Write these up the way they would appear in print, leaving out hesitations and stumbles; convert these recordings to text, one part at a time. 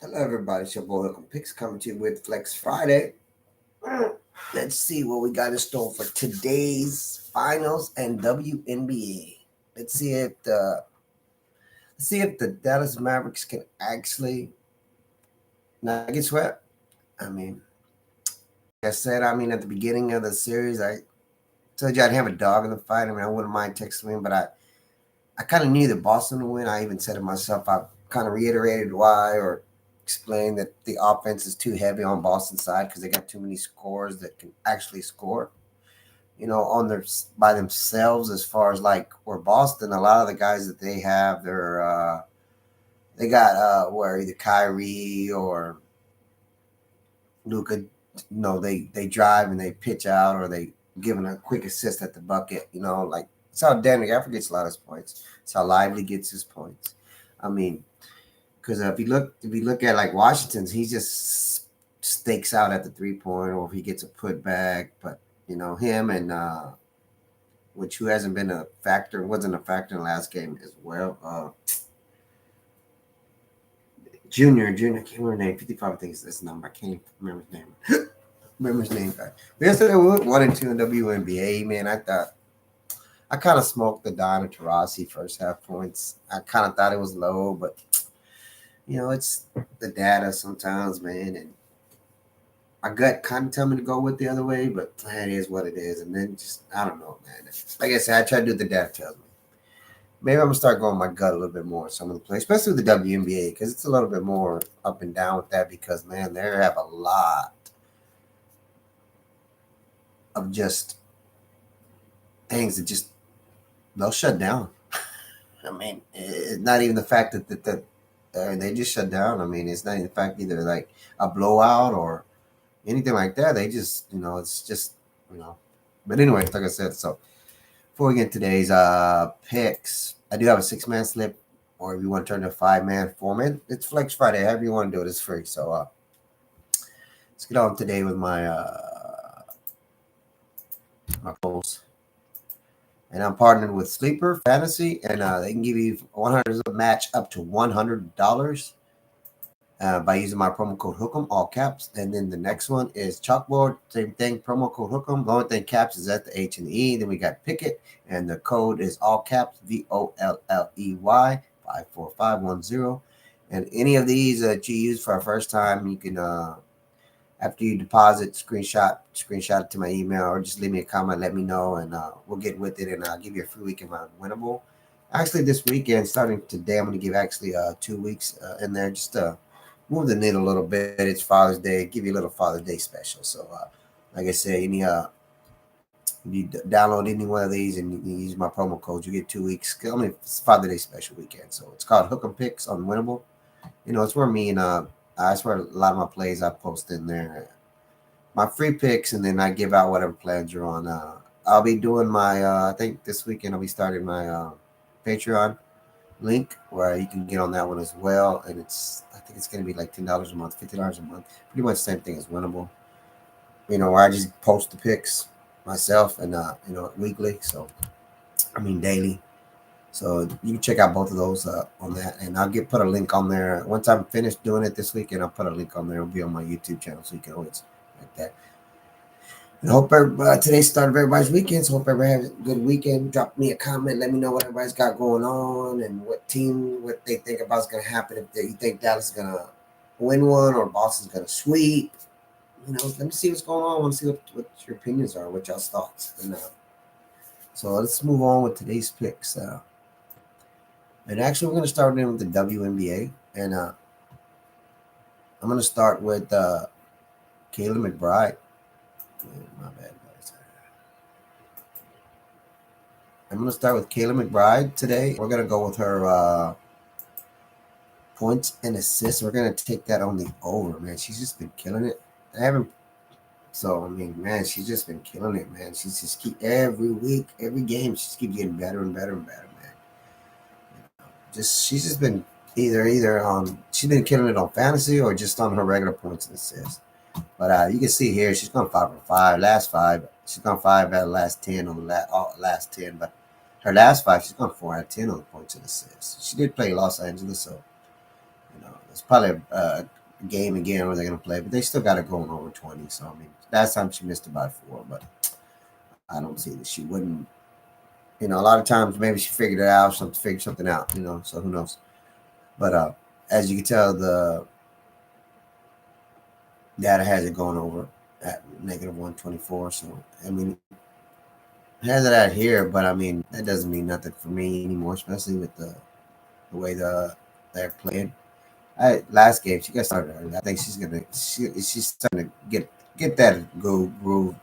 Hello, everybody. It's your boy Hook'em Picks coming to you with Flex Friday. Let's see what we got in store for today's finals and WNBA. Let's see if the Dallas Mavericks can actually not get swept. I mean, like I said, at the beginning of the series, I told you I'd have a dog in the fight. I wouldn't mind Texas win, but I kind of knew that Boston would win. I even said it myself. I kind of reiterated why or explained that the offense is too heavy on Boston's side because they got too many scorers that can actually score. On their by themselves. As far as like where Boston, a lot of the guys that they have, they got where either Kyrie or Luca. No, they drive and they pitch out or they giving a quick assist at the bucket. Like it's how Danny Gafford gets a lot of his points. It's how Lively gets his points. I mean, because if you look at like Washington's, he just stakes out at the 3 point, or if he gets a putback. But him and which who hasn't been a factor, wasn't a factor in the last game as well. Junior, I can't remember his name. 55, I think is this number. I can't remember his name. Remember his name. But yesterday we went 1-2 in WNBA. Man, I kind of smoked the Diana Taurasi first half points. I kind of thought it was low, but it's the data sometimes, man, and my gut kind of tell me to go with the other way, but it is what it is. And then just I don't know, man. Like I said, I try to do what the data tells me. Maybe I'm gonna start going my gut a little bit more some of the plays, especially with the WNBA, because it's a little bit more up and down with that. Because man, they have a lot of just things that just they'll shut down. It's not even the fact that they just shut down. It's not even the fact either like a blowout or anything like that. They just, it's just, you know. But anyway, like I said, so before we get today's picks, I do have a 6-man slip, or if you want to turn to a 5-man, 4-man, it's Flex Friday. However you want to do it, it's free. So let's get on today with my polls. And I'm partnered with Sleeper Fantasy, and they can give you 100 match up to $100. By using my promo code Hook'em, all caps. And then the next one is Chalkboard, same thing, promo code Hook'em. The only thing caps is at the H and the E. Then we got Picket, and the code is all caps, VOLLEY 54510. And any of these that you use for our first time, you can after you deposit, screenshot it to my email, or just leave me a comment, let me know, and we'll get with it, and I'll give you a free weekend on Winnable. Actually, this weekend, starting today, I'm going to give actually 2 weeks in there just to move the needle a little bit. It's Father's Day, give you a little Father's Day special. So, like I said, if you download any one of these and you use my promo code, you get 2 weeks. It's Father's Day special weekend, so it's called Hook 'em Picks on Winnable. It's where me and I swear a lot of my plays I post in there, my free picks, and then I give out whatever plans you're on. I'll be doing my I think this weekend I'll be starting my Patreon link where you can get on that one as well, and I think it's gonna be like $10 a month, $50 a month, pretty much the same thing as Winnable. Where I just post the picks myself and weekly, so daily. So you can check out both of those on that, and I'll put a link on there once I'm finished doing it this weekend. I'll put a link on there. It'll be on my YouTube channel, so you can always like that. And I hope today's start of everybody's weekend. So hope everybody has a good weekend. Drop me a comment. Let me know what everybody's got going on and what they think about is going to happen. If you think Dallas is going to win one or Boston's going to sweep, let me see what's going on. I want to see what your opinions are, what y'all's thoughts. So let's move on with today's picks. And actually, we're going to start in with the WNBA. And I'm going to start with Kayla McBride. My bad, guys. I'm going to start with Kayla McBride today. We're going to go with her points and assists. We're going to take that on the over, man. She's just been killing it. Man, she's just been killing it, man. She's just every week, every game, she just keeps getting better and better and better, man. She's just been she's been killing it on fantasy or just on her regular points and assists. But you can see here she's gone 5 for 5. Last 5, she's gone 5 out of the last 10 on the last 10. But her last 5, she's gone 4 out of 10 on the points and assists. She did play Los Angeles, so it's probably a game again where they're going to play, but they still got it going over 20. So, I mean, last time she missed it by 4, but I don't see that she wouldn't. A lot of times maybe she figured it out, figured something out, so who knows. But as you can tell, the data has it going over at negative 124. So, I mean, it has it at here, but I mean, that doesn't mean nothing for me anymore, especially with the way they're playing. Last game she got started early. I think she's starting to get that groove.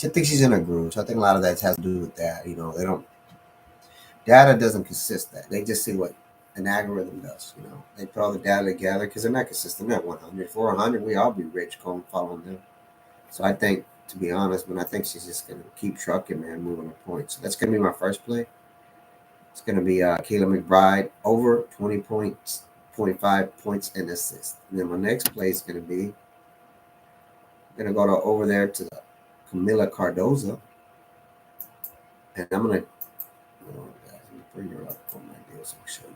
I think she's in a groove. So I think a lot of that has to do with that. They don't data doesn't consist that. They just see what an algorithm does. They put all the data together because they're not consistent. They're not 100. For 100, we all be rich going following them. So I think, to be honest, I think she's just gonna keep trucking, man, moving her points. So that's gonna be my first play. It's gonna be Kayla McBride over 20 points, 0.5 points and assists. And then my next play is gonna be go over there to Camila Cardoza, and I'm gonna. Oh, guys, let me bring her up on my deal so I can show you.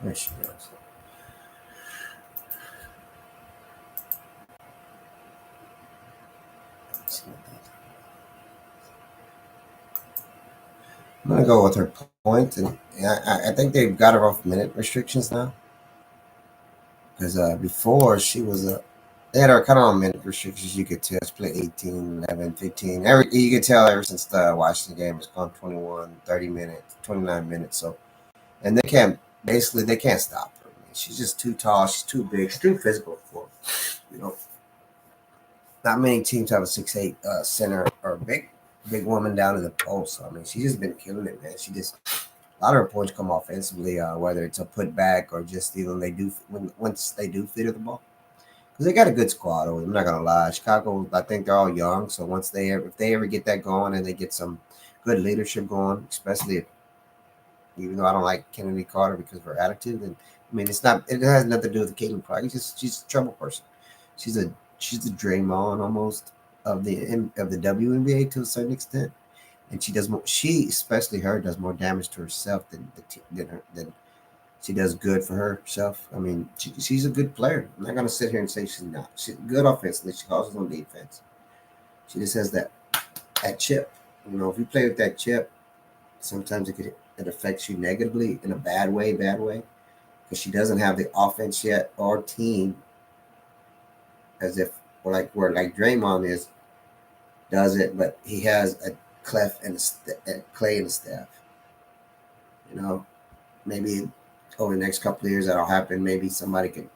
There she goes. I'm gonna go with her point, and I think they've got her off minute restrictions now. Because before she was they had her kind of on minute restrictions. You could tell she played 18, 11, 15. You could tell ever since the Washington game was gone 21, 30 minutes, 29 minutes. So, and they can't stop her. I mean, she's just too tall. She's too big. She's too physical for, you know, not many teams have a 6'8" center or big woman down in the post. So, I mean, she's just been killing it, man. A lot of her points come offensively, whether it's a putback or just even once they do feed her the ball. Because they got a good squad. I'm not gonna lie, Chicago. I think they're all young, so if they ever get that going and they get some good leadership going, especially even though I don't like Kennedy Carter because of her attitude, and I mean it has nothing to do with Caitlin Clark. She's a trouble person. She's the Draymond almost of the WNBA to a certain extent, and she does more. She, especially her, does more damage to herself than she does good for herself. I mean, she's a good player. I'm not gonna sit here and say she's not. She's good offensively. She causes on defense. She just has that chip. If you play with that chip, sometimes it affects you negatively in a bad way, because she doesn't have the offense yet or team as if where Draymond does it, but he has a Clef and a Clay and a staff. Maybe over the next couple of years that'll happen. Maybe somebody can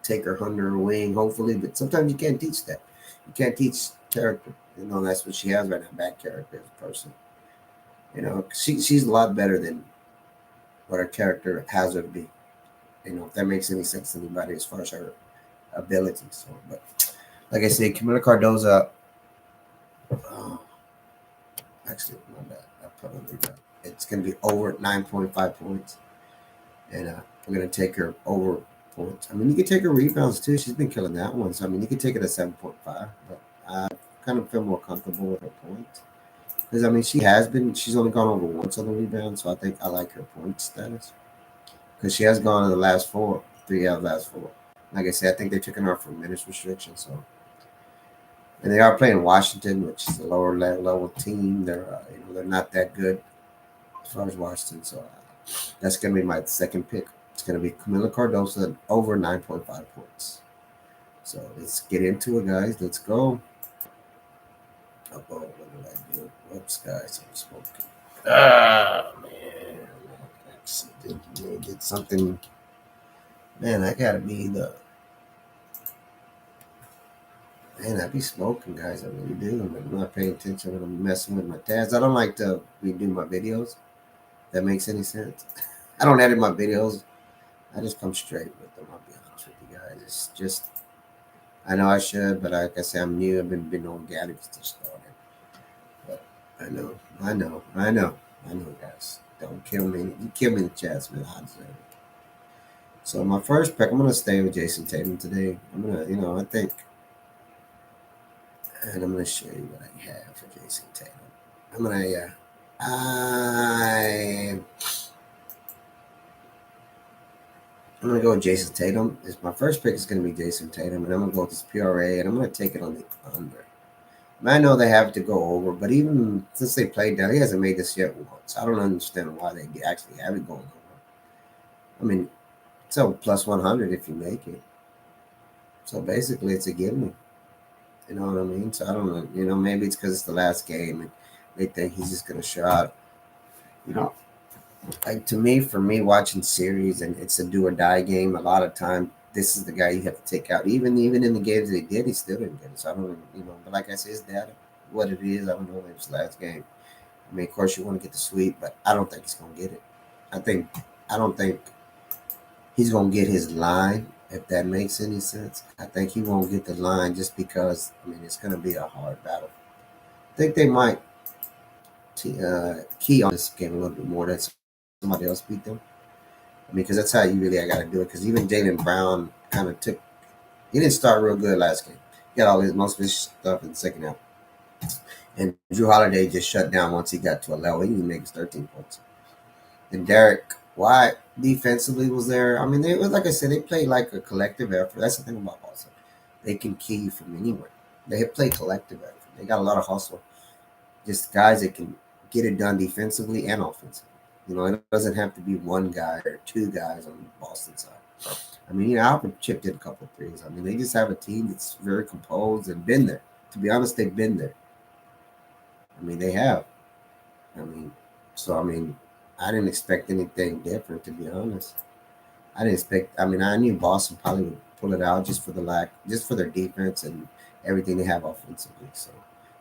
take her under her wing, hopefully. But sometimes you can't teach that. You can't teach character. That's what she has right now, bad character as a person. She's a lot better than what her character has her to be. If that makes any sense to anybody as far as her ability. So, but like I said, Camila Cardoza. Actually, my bad. I probably got. It's going to be over 9.5 points, and we're going to take her over points. I mean, you can take her rebounds too. She's been killing that one. So I mean, you can take it at 7.5, but I kind of feel more comfortable with her points because I mean, she's only gone over once on the rebound, so I think I like her point status because she has gone in the last 3 out of the last 4. Like I said, I think they're taking her for minutes restriction. So, and they are playing Washington, which is a lower level team. They're not that good as far as Washington. So that's going to be my second pick. It's going to be Camila Cardoza over 9.5 points. So let's get into it, guys. Let's go. Oh, what did I do? Whoops, guys. I'm smoking. Ah, man. I get something. Man, I got to be the. Man, I be smoking, guys. I really do. I'm not paying attention when I'm messing with my tabs. I don't like to redo my videos. If that makes any sense. I don't edit my videos. I just come straight with them. I'll be honest with you guys. It's just, I know I should, but like I say, I'm new. I've been organic since started. But I know, I know, I know, I know, guys. Don't kill me. You kill me in the chats, man. I deserve it. So my first pick, I'm gonna stay with Jason Tatum today. I'm gonna, I think, and I'm gonna show you what I have for Jason Tatum. I'm gonna, I, I'm gonna go with Jason Tatum. Is my first pick is gonna be Jason Tatum, and I'm gonna go with this PRA, and I'm gonna take it on the under. I know they have to go over, but even since they played down, he hasn't made this yet once. I don't understand why they actually have it going over. I mean, it's a plus 100 if you make it. So basically, it's a give me. You know what I mean? So I don't know. Maybe it's because it's the last game and they think he's just going to show out. You know, like to me, for me, watching series and it's a do or die game, a lot of time, this is the guy you have to take out. Even in the games they did, he still didn't get it. So I don't. But like I said, his data, what it is, I don't know if it's last game. I mean, of course, you want to get the sweep, but I don't think he's going to get it. I don't think he's going to get his line, if that makes any sense. I think he won't get the line just because, it's going to be a hard battle. I think they might key on this game a little bit more that somebody else beat them. Because that's how you really got to do it. Because even Jaylen Brown kind of he didn't start real good last game. He got most of his stuff in the second half. And Drew Holiday just shut down once he got to a level. He didn't make his 13 points. And Derek White defensively was there. They was like I said, they played like a collective effort. That's the thing about Boston. They can key you from anywhere. They play collective effort. They got a lot of hustle. Just guys that can get it done defensively and offensively. It doesn't have to be one guy or two guys on the Boston side. Alfred chipped in a couple of threes. They just have a team that's very composed and been there. To be honest, they've been there. They have. I mean, so I didn't expect anything different. To be honest, I didn't expect. I knew Boston probably would pull it out just for their defense and everything they have offensively. So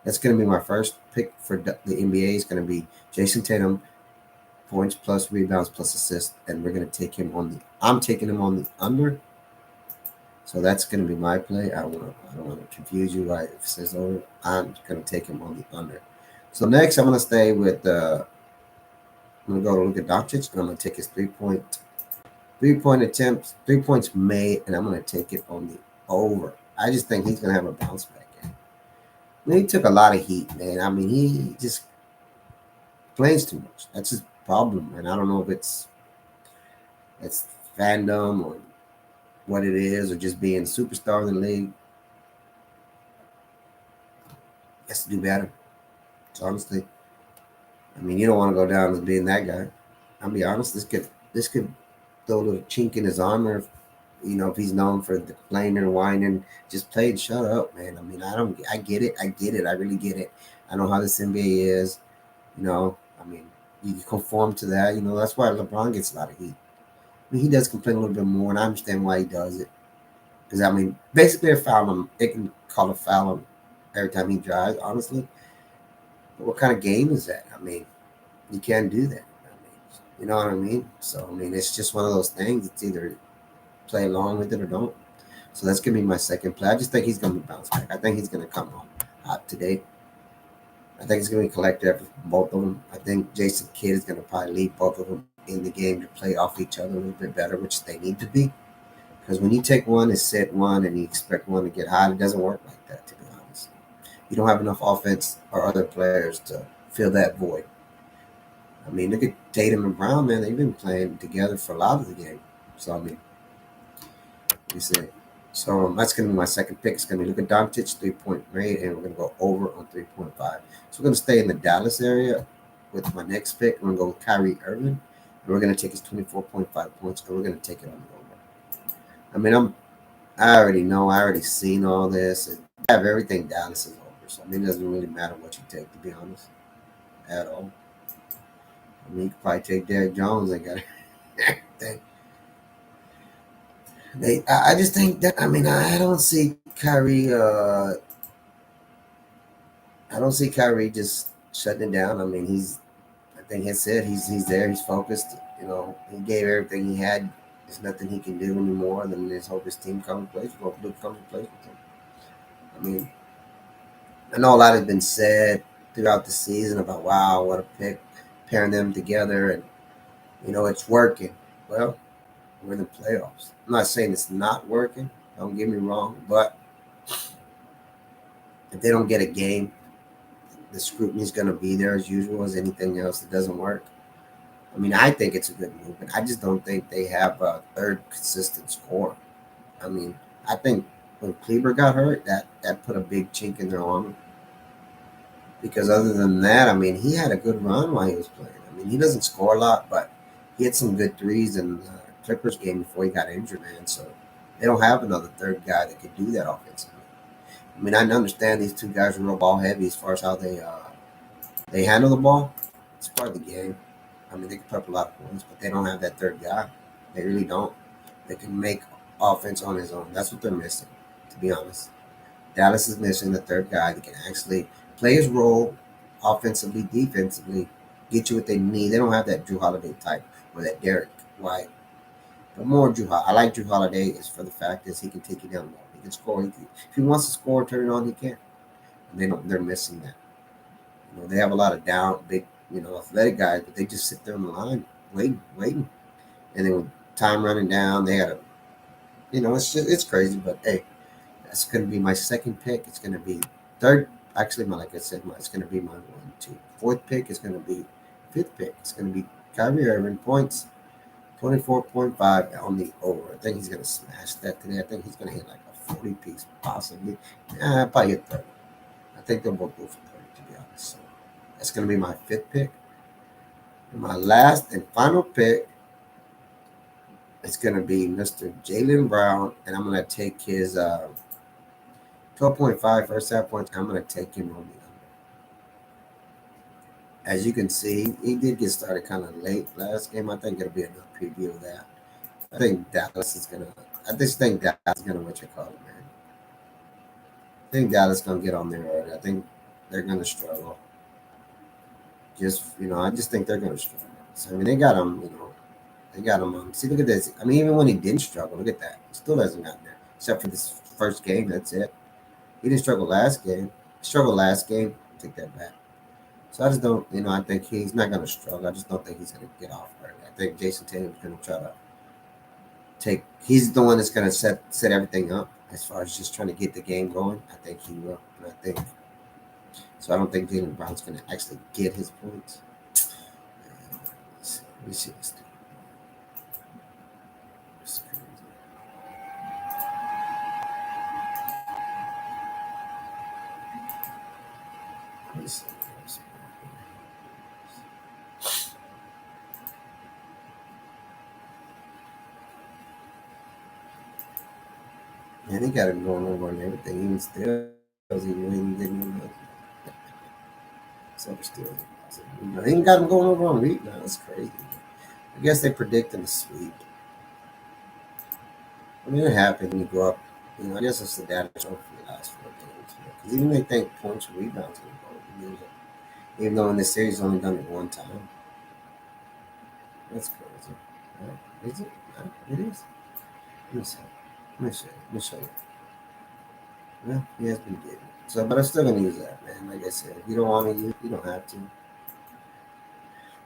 that's going to be my first pick for the NBA. Is going to be Jason Tatum, points plus rebounds plus assists, and we're going to take him on the. I'm taking him on the under. So that's going to be my play. I don't want to confuse you. Right? If it says over, I'm going to take him on the under. So next, I'm going to stay with. I'm going to go to Luka Doncic, and I'm going to take his 3-point attempts, 3 points made, and I'm going to take it on the over. I just think he's going to have a bounce back game. He took a lot of heat, man. He just plays too much. That's his problem, and I don't know if it's fandom or what it is, or just being a superstar in the league. He has to do better. So honestly, you don't want to go down as being that guy. I'll be honest. This could throw a little chink in his armor. If he's known for complaining and whining, just play and shut up, man. I get it. I get it. I really get it. I know how this NBA is. You conform to that. That's why LeBron gets a lot of heat. He does complain a little bit more, and I understand why he does it. Because basically, they foul him. They can call a foul him every time he drives. Honestly, but what kind of game is that? You can't do that. You know what I mean? So it's just one of those things. It's either play along with it or don't. So that's gonna be my second play. I just think he's gonna bounce back. I think he's gonna come on hot today. I think it's gonna be collective effort from both of them. I think Jason Kidd is gonna probably lead both of them in the game to play off each other a little bit better, which they need to be. Because when you take one and sit one and you expect one to get hot, it doesn't work like that. To be honest, you don't have enough offense or other players to fill that void. Look at Tatum and Brown, man. They've been playing together for a lot of the game. So you see. So that's going to be my second pick. It's going to be Luka Doncic, 3-point rate, and we're going to go over on 3.5. So we're going to stay in the Dallas area with my next pick. We're going to go with Kyrie Irving, and we're going to take his 24.5 points, and we're going to take it on the over. I already know. I already seen all this. I have everything Dallas is over. So, it doesn't really matter what you take, to be honest, at all. You could probably take Derrick Jones and got everything. I just think that I don't see Kyrie. I don't see Kyrie just shutting it down. I think he said he's there. He's focused. He gave everything he had. There's nothing he can do anymore than just hope his team comes and plays with him. I know a lot has been said throughout the season about, wow, what a pick, pairing them together, and it's working. Well, we're in the playoffs. I'm not saying it's not working. Don't get me wrong, but if they don't get a game, the scrutiny is going to be there as usual as anything else that doesn't work. I mean, I think it's a good move, but I just don't think they have a third consistent score. I mean, I think when Kleber got hurt, that put a big chink in their armor. Because other than that, I mean, he had a good run while he was playing. I mean, he doesn't score a lot, but he had some good threes in the Clippers game before he got injured, man. So they don't have another third guy that could do that offensively. I mean, I understand these two guys are real ball heavy as far as how they handle the ball. It's part of the game. I mean, they can put up a lot of points, but they don't have that third guy. They really don't. They can make offense on his own. That's what they're missing, to be honest. Dallas is missing the third guy that can actually play his role offensively, defensively, get you what they need. They don't have that Drew Holiday type or that Derek White. But more Drew Holiday. I like Drew Holiday is for the fact is he can take you down low. He can score. If he wants to score, turn it on, he can. And they're missing that. They have a lot of down, big, athletic guys, but they just sit there on the line, waiting. And then with time running down, they had it's crazy. But hey, that's going to be my second pick. It's going to be third. Actually, like I said, it's going to be my 1, 2. Fourth pick is going to be fifth pick. It's going to be Kyrie Irving points, 24.5 on the over. I think he's going to smash that today. I think he's going to hit like a 40 piece, possibly. Probably a 30. I think they'll both go for 30, to be honest. So that's going to be my fifth pick. And my last and final pick is going to be Mr. Jaylen Brown, and I'm going to take his 12.5 first half points. I'm going to take him on the under. As you can see, he did get started kind of late last game. I think it'll be a good preview of that. I think Dallas is going to. I just think Dallas is going to what you call it, man. I think Dallas is going to get on there early. I think they're going to struggle. I just think they're going to struggle. So, I mean, they got him, they got him. See, look at this. I mean, even when he didn't struggle, look at that. He still hasn't gotten there. Except for this first game, that's it. He didn't struggle last game. Take that back. So I just don't, I think he's not going to struggle. I just don't think he's going to get off early. I think Jason Tatum's going to try to he's the one that's going to set everything up as far as just trying to get the game going. I think he will. And so I don't think Jaylen Brown's going to actually get his points. Let me see this thing. Man, he got him going over and everything. Even still, didn't even know. So still, he ain't got him going over on rebound. That's crazy. I guess they predicting a sweep. I mean, it happened when you grow up. I guess it's the data show for the last 4 games. Because even they think points and rebounds going to go. Even though in this series only done it one time. That's crazy. Is it? It is. Let me see. Let me show you. Yeah, he has been getting it. So, but I'm still gonna use that, man. Like I said, if you don't want to use, you don't have to.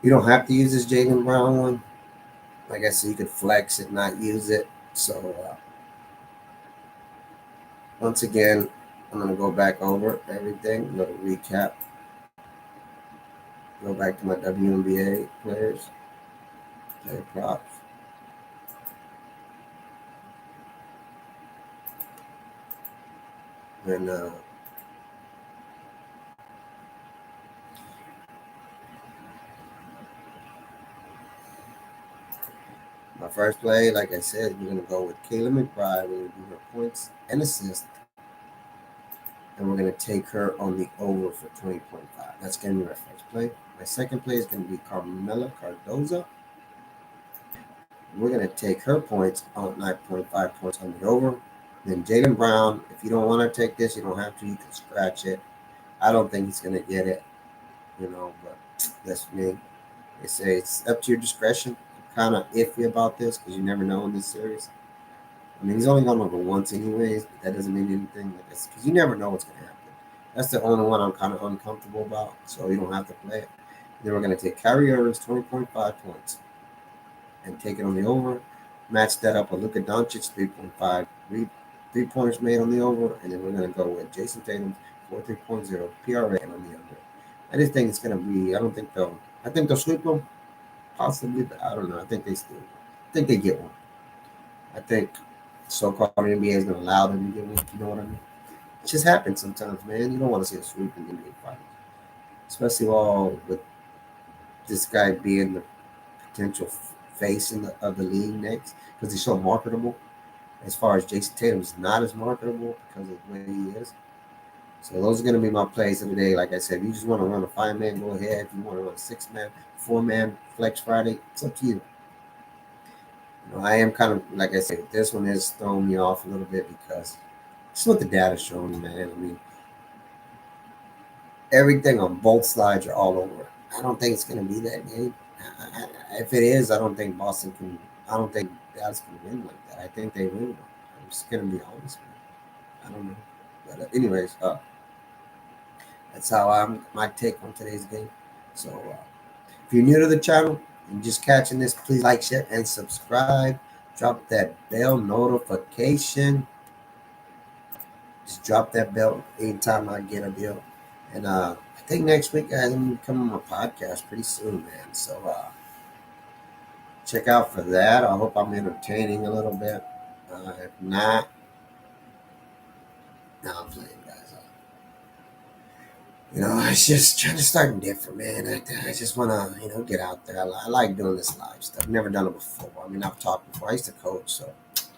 You don't have to use this Jaylen Brown one. Like I said, you could flex it, not use it. So, once again, I'm gonna go back over everything, little recap. Go back to my WNBA players, player props. And my first play, like I said, we're gonna go with Kayla McBride. We're gonna do her points and assists, and we're gonna take her on the over for 20.5. That's gonna be my first play. My second play is gonna be Carmela Cardoza. We're gonna take her points on 9.5 points on the over. Then Jaylen Brown. If you don't want to take this, you don't have to. You can scratch it. I don't think he's gonna get it, but that's me. They say it's up to your discretion. I'm kind of iffy about this because you never know in this series. I mean, he's only gone over once anyways, but that doesn't mean anything. Because you never know what's going to happen. That's the only one I'm kind of uncomfortable about, so you don't have to play it. Then we're going to take Kyrie Irving's 20.5 points and take it on the over. Match that up with Luka Doncic 3.5 3 pointers made on the over, and then we're going to go with Jason Tatum's 43.0 PRA on the under. I just think it's going to be. I don't think they'll. I think they'll sweep them, possibly, but I don't know. I think they still. I think they get one. I think so-called NBA is going to allow them to get one. You know what I mean? It just happens sometimes, man. You don't want to see a sweep in the NBA finals, especially all with this guy being the potential face of the league next because he's so marketable. As far as Jason Tatum is not as marketable because of the way he is. So those are going to be my plays of the day. Like I said, if you just want to run a 5-man, go ahead. If you want to run a 6-man, 4-man flex Friday, it's up to you. I am kind of, like I said, this one is throwing me off a little bit because it's what the data's showing, man. I mean, everything on both sides are all over. I don't think it's going to be that game. If it is, I don't think Boston can. I don't think Dallas can win like that. I think they win. I'm just going to be honest, man. I don't know. But anyways, that's how my take on today's game. So if you're new to the channel and just catching this, please like, share, and subscribe. Drop that bell notification. Just drop that bell anytime I get a deal. And I think next week, guys, I'm going to come on my podcast pretty soon, man. So check out for that. I hope I'm entertaining a little bit. If not, no, I'm playing, guys. It's just trying to start different, man. I just want to, get out there. I like doing this live stuff. I've never done it before. I mean, I've talked before. I used to coach, so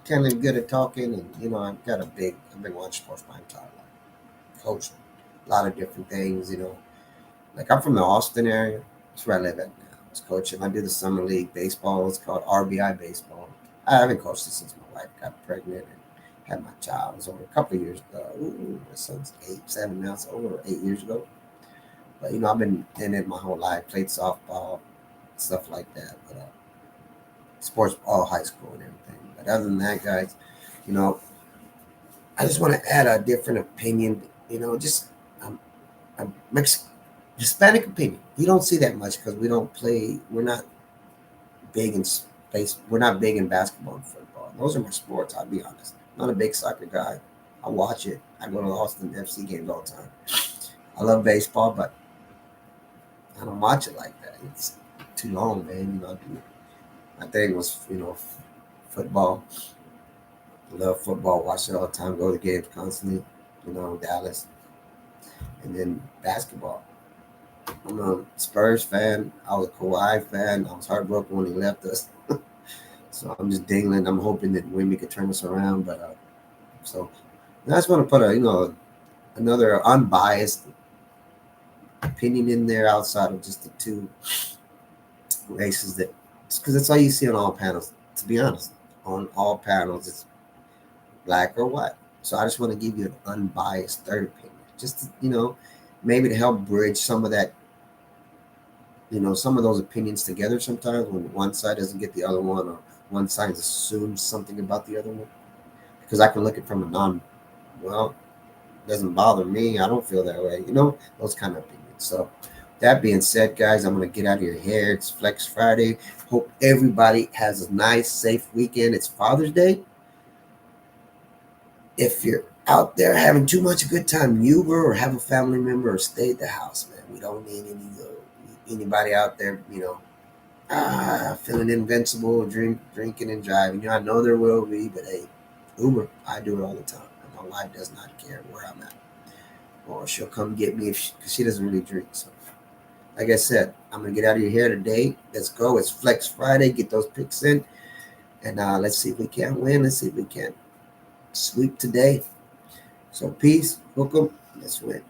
kind of good at talking. And, I've been watching sports my entire life. Coached a lot of different things, Like, I'm from the Austin area. That's where I live at now. I was coaching. I do the summer league baseball. It's called RBI baseball. I haven't coached it since my wife got pregnant and had my child. It was over a couple of years ago. My son's 8, 7 now. It's over 8 years ago. But, I've been in it my whole life. Played softball, stuff like that. But sports, all high school and everything. But other than that, guys, I just want to add a different opinion. Just a Hispanic opinion. You don't see that much because we don't play. We're not big in space. We're not big in basketball and football. Those are my sports. I'll be honest. I'm not a big soccer guy. I watch it. I go to Austin FC games all the time. I love baseball, but I don't watch it like that. It's too long, man. My thing was, football. I love football. Watch it all the time. Go to games constantly. Dallas, and then basketball. I'm a Spurs fan. I was a Kawhi fan. I was heartbroken when he left us. So I'm just dingling. I'm hoping that Wemby could turn us around. But so I just want to put another unbiased opinion in there outside of just the two races because that's all you see on all panels. To be honest, on all panels, it's black or white. So I just want to give you an unbiased third opinion, just to, maybe to help bridge some of that. Some of those opinions together sometimes when one side doesn't get the other one or one side assumes something about the other one. Because I can look at it from it doesn't bother me. I don't feel that way. Those kind of opinions. So that being said, guys, I'm going to get out of your hair. It's Flex Friday. Hope everybody has a nice, safe weekend. It's Father's Day. If you're out there having too much a good time, Uber or have a family member or stay at the house, man. We don't need anybody out there, feeling invincible, drinking and driving. I know there will be, but hey, Uber, I do it all the time. And my wife does not care where I'm at. Or she'll come get me because she doesn't really drink. So, like I said, I'm going to get out of your hair today. Let's go. It's Flex Friday. Get those picks in. And let's see if we can win. Let's see if we can sweep today. So peace. Hook 'em. Let's win.